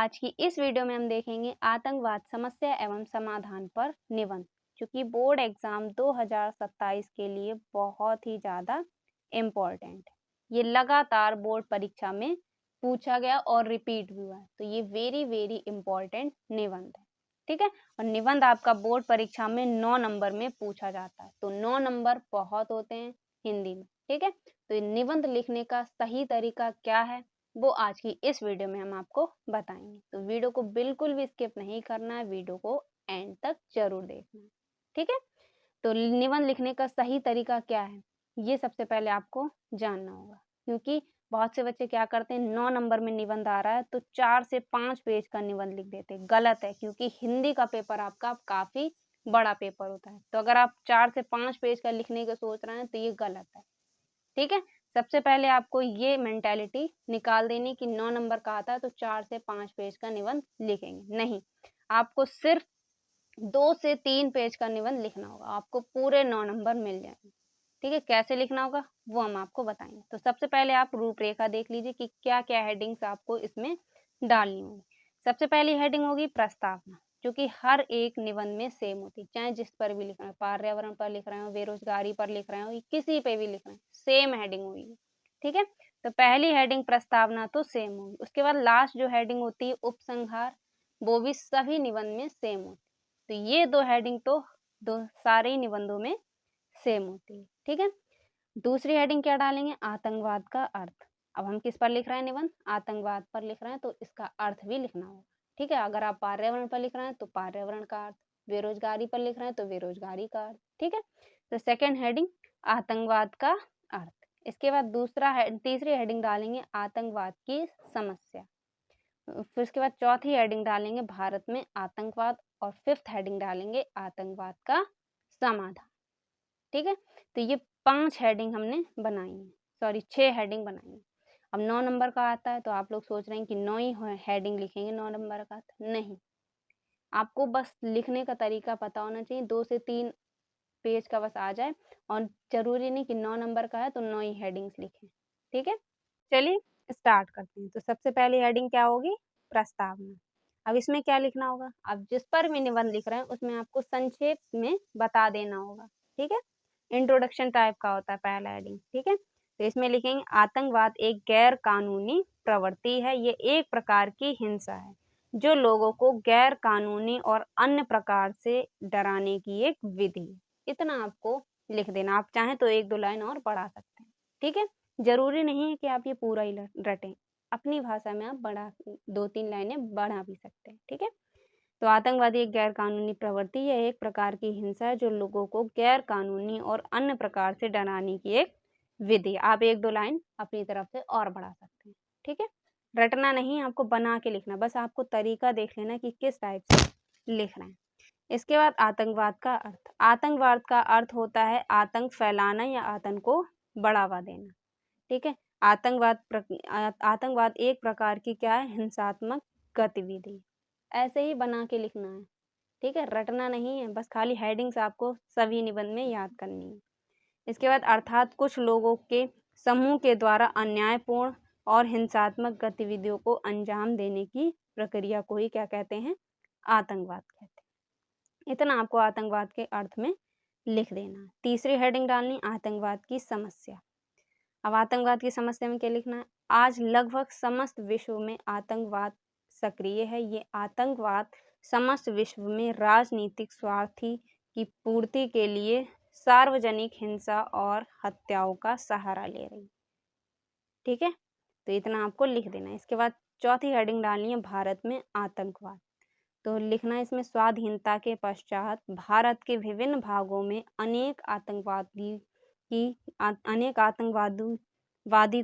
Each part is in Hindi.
आज की इस वीडियो में हम देखेंगे आतंकवाद समस्या एवं समाधान पर निबंध, जो कि बोर्ड एग्जाम 2027 के लिए बहुत ही ज़्यादा इम्पोर्टेंट है। ये लगातार बोर्ड परीक्षा में पूछा गया और रिपीट भी हुआ है, तो ये वेरी इम्पोर्टेंट निबंध है। ठीक है, और निबंध आपका बोर्ड परीक्षा में 9 नंबर में पूछा जाता है, तो 9 नंबर बहुत होते हैं हिंदी में। ठीक है, तो निबंध लिखने का सही तरीका क्या है वो आज की इस वीडियो में हम आपको बताएंगे। तो वीडियो को बिल्कुल भी स्किप नहीं करना है, वीडियो को एंड तक जरूर देखना है। ठीक है, तो निबंध लिखने का सही तरीका क्या है ये सबसे पहले आपको जानना होगा, क्योंकि बहुत से बच्चे क्या करते हैं, 9 नंबर में निबंध आ रहा है तो 4 से 5 पेज का निबंध लिख देते हैं। गलत है, क्योंकि हिंदी का पेपर आपका काफी बड़ा पेपर होता है, तो अगर आप 4 से 5 पेज का लिखने का सोच रहे हैं तो ये गलत है। ठीक है, सबसे पहले आपको ये मेंटालिटी निकाल देनी कि 9 नंबर का आता है तो 4 से 5 पेज का निबंध लिखेंगे, नहीं। आपको सिर्फ 2 से 3 पेज का निबंध लिखना होगा, आपको पूरे 9 नंबर मिल जाएंगे। ठीक है, कैसे लिखना होगा वो हम आपको बताएंगे। तो सबसे पहले आप रूपरेखा देख लीजिए कि क्या क्या हेडिंग्स आपको इसमें डालनी होगी। सबसे पहली हेडिंग होगी प्रस्तावना, जो कि हर एक निबंध में सेम होती है, चाहे जिस पर भी लिख रहे हो, पर्यावरण पर लिख रहे हो, बेरोजगारी पर लिख रहे हो, किसी पे भी लिख रहे हो, सेम हेडिंग होगी। ठीक है, तो पहली हेडिंग प्रस्तावना तो सेम होगी। उसके बाद लास्ट जो हेडिंग होती है उपसंहार, वो भी सभी निबंध में सेम होती है। तो ये दो हेडिंग तो दो सारे ही निबंधों में सेम होती है। ठीक है, दूसरी हेडिंग क्या डालेंगे, आतंकवाद का अर्थ। अब हम किस पर लिख रहे हैं निबंध, आतंकवाद पर लिख रहे हैं, तो इसका अर्थ भी लिखना होगा। ठीक है, अगर आप पर्यावरण पर लिख रहे हैं तो पर्यावरण का अर्थ, बेरोजगारी पर लिख रहे हैं तो बेरोजगारी का अर्थ। ठीक है, तो सेकेंड हेडिंग आतंकवाद का अर्थ। इसके बाद तीसरी हेडिंग डालेंगे आतंकवाद की समस्या। फिर उसके बाद चौथी हेडिंग डालेंगे भारत में आतंकवाद, और फिफ्थ हेडिंग डालेंगे आतंकवाद का समाधान। ठीक है, तो ये 5 हेडिंग हमने बनाई है, सॉरी 6 हेडिंग बनाई है। अब 9 नंबर का आता है तो आप लोग सोच रहे हैं कि 9 ही हेडिंग लिखेंगे 9 नंबर का, नहीं। आपको बस लिखने का तरीका पता होना चाहिए, 2 से 3 पेज का बस आ जाए, और जरूरी नहीं कि 9 नंबर का है तो 9 ही हेडिंग्स लिखें। ठीक है, चलिए स्टार्ट करते हैं। तो सबसे पहली हेडिंग क्या होगी, प्रस्तावना। अब इसमें क्या लिखना होगा, अब जिस पर भी निबंध लिख रहे हैं उसमें आपको संक्षेप में बता देना होगा। ठीक है, इंट्रोडक्शन टाइप का होता है पहला हेडिंग। ठीक है, तो इसमें लिखेंगे आतंकवाद एक गैर कानूनी प्रवृत्ति है, ये एक प्रकार की हिंसा है जो लोगों को गैर कानूनी और अन्य प्रकार से डराने की एक विधि है। इतना आपको लिख देना, आप चाहें तो 1-2 लाइन और बढ़ा सकते हैं। ठीक है, जरूरी नहीं है कि आप ये पूरा ही रटें, अपनी भाषा में आप बढ़ा 2-3 लाइनें बढ़ा भी सकते हैं। ठीक है, तो आतंकवादी एक गैर कानूनी प्रवृत्ति है, एक प्रकार की हिंसा है जो लोगों को गैर कानूनी और अन्य प्रकार से डराने की एक विधि। आप 1-2 लाइन अपनी तरफ से और बढ़ा सकते हैं। ठीक है, रटना नहीं, आपको बना के लिखना, बस आपको तरीका देख लेना कि किस टाइप से लिख रहे हैं। इसके बाद आतंकवाद का अर्थ। आतंकवाद का अर्थ होता है आतंक फैलाना या आतंक को बढ़ावा देना। ठीक है, आतंकवाद एक प्रकार की क्या है, हिंसात्मक गतिविधि। ऐसे ही बना के लिखना है। ठीक है, रटना नहीं है, बस खाली हेडिंग्स आपको सभी निबंध में याद करनी है। इसके बाद अर्थात कुछ लोगों के समूह के द्वारा अन्यायपूर्ण और हिंसात्मक गतिविधियों को अंजाम देने की प्रक्रिया को ही क्या कहते हैं, आतंकवाद कहते हैं। इतना आपको आतंकवाद के अर्थ में लिख देना है। तीसरी हेडिंग डालनी आतंकवाद की समस्या। अब आतंकवाद की समस्या में क्या लिखना है, आज लगभग समस्त विश्व में आतंकवाद सक्रिय है। ये आतंकवाद समस्त विश्व में राजनीतिक स्वार्थी की पूर्ति के लिए सार्वजनिक हिंसा और हत्याओं का सहारा ले रही। ठीक है, तो इतना आपको लिख देना है। इसके बाद चौथी हेडिंग डालनी है भारत में आतंकवाद। तो लिखना है इसमें स्वाधीनता के पश्चात भारत के विभिन्न भागों में अनेक आतंकवादी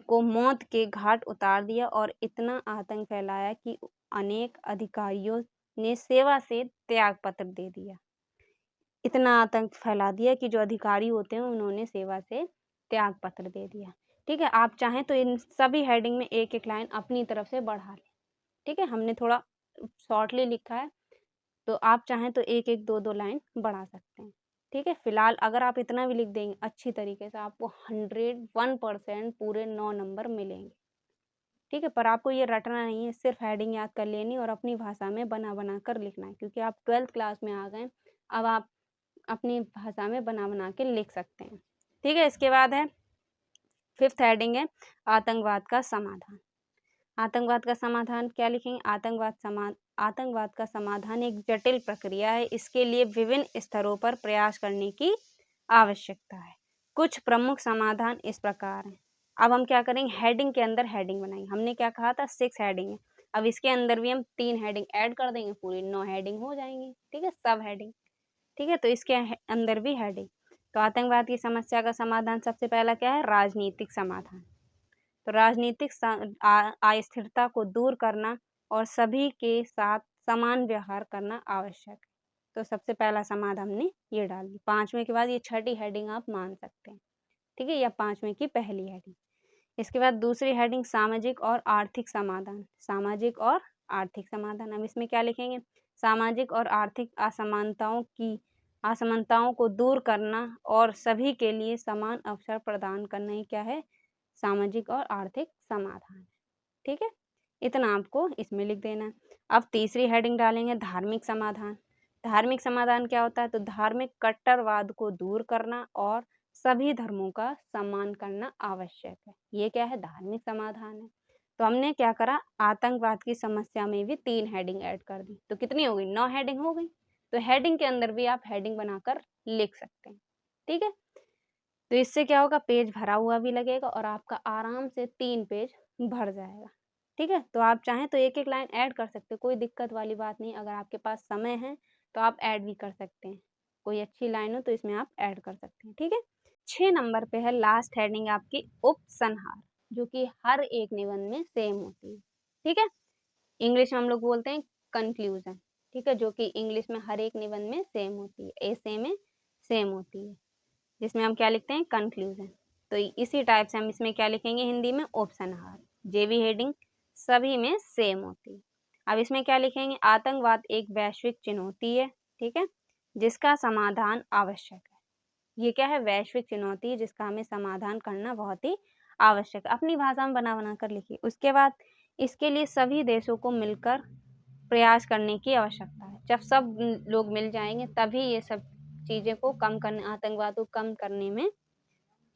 को मौत के घाट उतार दिया और इतना आतंक फैलाया कि अनेक अधिकारियों ने सेवा से त्याग पत्र दे दिया। इतना आतंक फैला दिया कि जो अधिकारी होते हैं उन्होंने सेवा से त्याग पत्र दे दिया। ठीक है, आप चाहें तो इन सभी हेडिंग में 1-1 लाइन अपनी तरफ से बढ़ा लें। ठीक है, हमने थोड़ा शॉर्टली लिखा है, तो आप चाहें तो 1-1, 2-2 लाइन बढ़ा सकते हैं। ठीक है, फिलहाल अगर आप इतना भी लिख देंगे अच्छी तरीके से, आपको 101% पूरे 9 नंबर मिलेंगे। ठीक है। पर आपको ये रटना नहीं है, सिर्फ हेडिंग याद कर लेनी और अपनी भाषा में बना बना कर लिखना है, क्योंकि आप 12th क्लास में आ गए। अब आप अपनी भाषा में बना बना के लिख सकते हैं। ठीक है। इसके बाद है 5th हेडिंग है आतंकवाद का समाधान। आतंकवाद का समाधान क्या लिखेंगे? आतंकवाद का समाधान एक जटिल प्रक्रिया है। इसके लिए विभिन्न स्तरों पर प्रयास करने की आवश्यकता है। कुछ प्रमुख समाधान इस प्रकार हैं। अब हम क्या करेंगे? हेडिंग के अंदर हेडिंग बनाएंगे। हमने क्या कहा था? 6 हेडिंग है। अब इसके अंदर भी हम 3 हेडिंग ऐड कर देंगे, पूरी 9 हेडिंग हो जाएंगी। ठीक है। सब हेडिंग। ठीक है। तो इसके अंदर भी हेडिंग। तो आतंकवाद की समस्या का समाधान सबसे पहला क्या है? राजनीतिक समाधान। तो राजनीतिक अस्थिरता को दूर करना और सभी के साथ समान व्यवहार करना आवश्यक है। तो सबसे पहला समाधान हमने ये डाल दी। 5वें के बाद ये छठी हेडिंग आप मान सकते हैं। ठीक है। या 5वें की पहली हेडिंग। इसके बाद दूसरी हेडिंग सामाजिक और आर्थिक समाधान। सामाजिक और आर्थिक समाधान। अब इसमें क्या लिखेंगे? सामाजिक और आर्थिक असमानताओं को दूर करना और सभी के लिए समान अवसर प्रदान करना ही क्या है? सामाजिक और आर्थिक समाधान। ठीक है। इतना आपको इसमें लिख देना है। अब तीसरी हेडिंग डालेंगे धार्मिक समाधान। धार्मिक समाधान क्या होता है? तो धार्मिक कट्टरवाद को दूर करना और सभी धर्मों का सम्मान करना आवश्यक है। ये क्या है? धार्मिक समाधान है। तो हमने क्या करा? आतंकवाद की समस्या में भी 3 हेडिंग ऐड कर दी। तो कितनी हो गई? 9 हेडिंग हो गई। तो हेडिंग के अंदर भी आप हेडिंग बनाकर लिख सकते हैं। ठीक है। तो इससे क्या होगा? पेज भरा हुआ भी लगेगा और आपका आराम से 3 पेज भर जाएगा। ठीक है। तो आप चाहें तो एक एक लाइन ऐड कर सकते हैं, कोई दिक्कत वाली बात नहीं। अगर आपके पास समय है तो आप ऐड भी कर सकते हैं। कोई अच्छी लाइन हो तो इसमें आप ऐड कर सकते हैं। ठीक है। 6 नंबर पे है लास्ट हेडिंग आपकी उपसंहार, जो कि हर एक निबंध में सेम होती है। ठीक है। इंग्लिश में हम लोग बोलते हैं कंक्लूजन। ठीक है। जो कि इंग्लिश में हर एक निबंध में सेम होती है, ऐसे में सेम होती है, जिसमें हम क्या लिखते हैं? कंक्लूजन। तो इसी टाइप से हम इसमें क्या लिखेंगे हिंदी में? उपसंहार। जेवी हेडिंग सभी में सेम होती है। अब इसमें क्या लिखेंगे? आतंकवाद एक वैश्विक चुनौती है। ठीक है। जिसका समाधान आवश्यक है। ये क्या है? वैश्विक चुनौती, जिसका हमें समाधान करना बहुत ही आवश्यक है। अपनी भाषा में बना बना कर लिखिए। उसके बाद इसके लिए सभी देशों को मिलकर प्रयास करने की आवश्यकता है। जब सब लोग मिल जाएंगे तभी ये सब चीज़ें को कम करने, आतंकवाद को कम करने में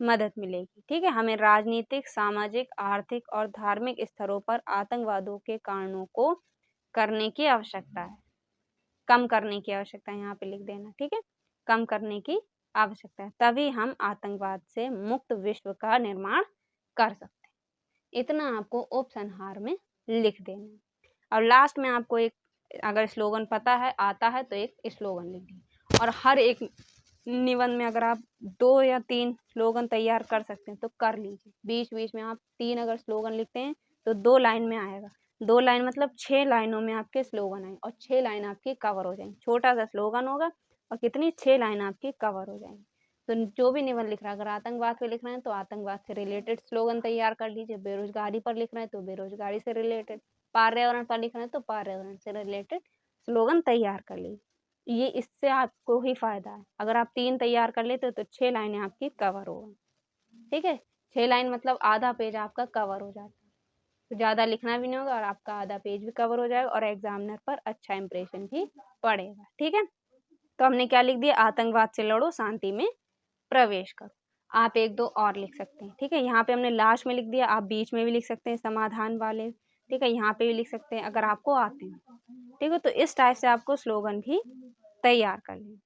मदद मिलेगी। ठीक है। हमें राजनीतिक, सामाजिक, आर्थिक और धार्मिक स्तरों पर आतंकवादों के कारणों को करने की आवश्यकता है, कम करने की आवश्यकता है। यहाँ पे लिख देना। ठीक है। कम करने की आवश्यकता है, तभी हम आतंकवाद से मुक्त विश्व का निर्माण कर सकते हैं। इतना आपको उपसंहार में लिख देना है। और लास्ट में आपको एक, अगर स्लोगन पता है, आता है, तो एक स्लोगन लिख दीजिए। और हर एक निबंध में अगर आप 2 या 3 स्लोगन तैयार कर सकते हैं तो कर लीजिए। बीच बीच में आप 3 अगर स्लोगन लिखते हैं तो 2 लाइन में आएगा। 2 लाइन मतलब 6 लाइनों में आपके स्लोगन आए और 6 लाइन आपकी कवर हो जाएंगी। छोटा सा स्लोगन होगा और कितनी 6 लाइन आपकी कवर हो जाएंगी। तो जो भी निबंध लिख रहा है, अगर आतंकवाद पे लिख रहे हैं तो आतंकवाद से रिलेटेड स्लोगन तैयार कर लीजिए। बेरोजगारी पर लिख रहे हैं तो बेरोजगारी से रिलेटेड, पर्यावरण पर लिख रहे हैं तो पर्यावरण से रिलेटेड स्लोगन तैयार कर लीजिए। ये इससे आपको ही फायदा है। अगर आप 3 तैयार कर लेते हो तो 6 लाइनें आपकी कवर होगी। ठीक है। 6 लाइन मतलब आधा पेज आपका कवर हो जाता है। तो ज़्यादा लिखना भी नहीं होगा और आपका आधा पेज भी कवर हो जाएगा और एग्जामिनर पर अच्छा इंप्रेशन भी पड़ेगा। ठीक है। तो हमने क्या लिख दिया? आतंकवाद से लड़ो, शांति में प्रवेश करो। आप 1-2 और लिख सकते हैं। ठीक है। यहाँ पे हमने लास्ट में लिख दिया, आप बीच में भी लिख सकते हैं समाधान वाले। ठीक है। यहाँ पे भी लिख सकते हैं अगर आपको आते हैं। ठीक है। तो इस टाइप से आपको स्लोगन भी तैयार कर लें।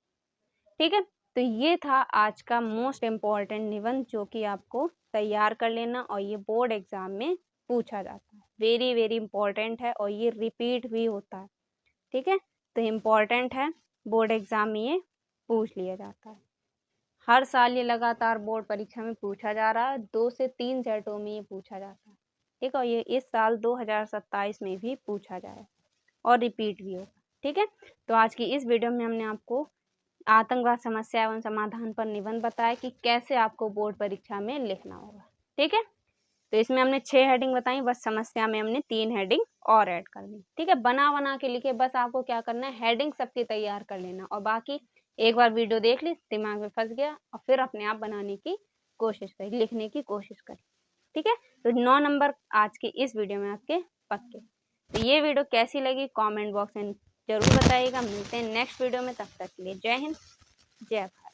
ठीक है। तो ये था आज का मोस्ट इम्पॉर्टेंट निबंध, जो कि आपको तैयार कर लेना और ये बोर्ड एग्जाम में पूछा जाता है। वेरी वेरी इंपॉर्टेंट है और ये रिपीट भी होता है। ठीक है। तो इम्पॉर्टेंट है, बोर्ड एग्जाम में ये पूछ लिया जाता है। हर साल ये लगातार बोर्ड परीक्षा में पूछा जा रहा है। 2 से 3 सेटों में ये पूछा जाता है। ठीक है। और ये इस साल 2027 में भी पूछा जाए और रिपीट भी होगा। ठीक है। तो आज की इस वीडियो में हमने आपको आतंकवाद समस्या एवं समाधान पर निबंध बताया कि कैसे आपको बोर्ड परीक्षा में लिखना होगा। ठीक है। तो इसमें हमने 6 हेडिंग बताई, बस समस्या में हमने 3 हेडिंग और ऐड कर दी। ठीक है। बना बना के लिखे, बस आपको क्या करना है, हेडिंग सबकी तैयार कर लेना और बाकी एक बार वीडियो देख ली, दिमाग में फंस गया और फिर अपने आप बनाने की कोशिश करी, लिखने की कोशिश करी। ठीक है। तो 9 नंबर आज के इस वीडियो में आपके पक्के। तो ये वीडियो कैसी लगी कमेंट बॉक्स में जरूर बताइएगा। मिलते हैं नेक्स्ट वीडियो में, तब तक के लिए जय हिंद जय भारत।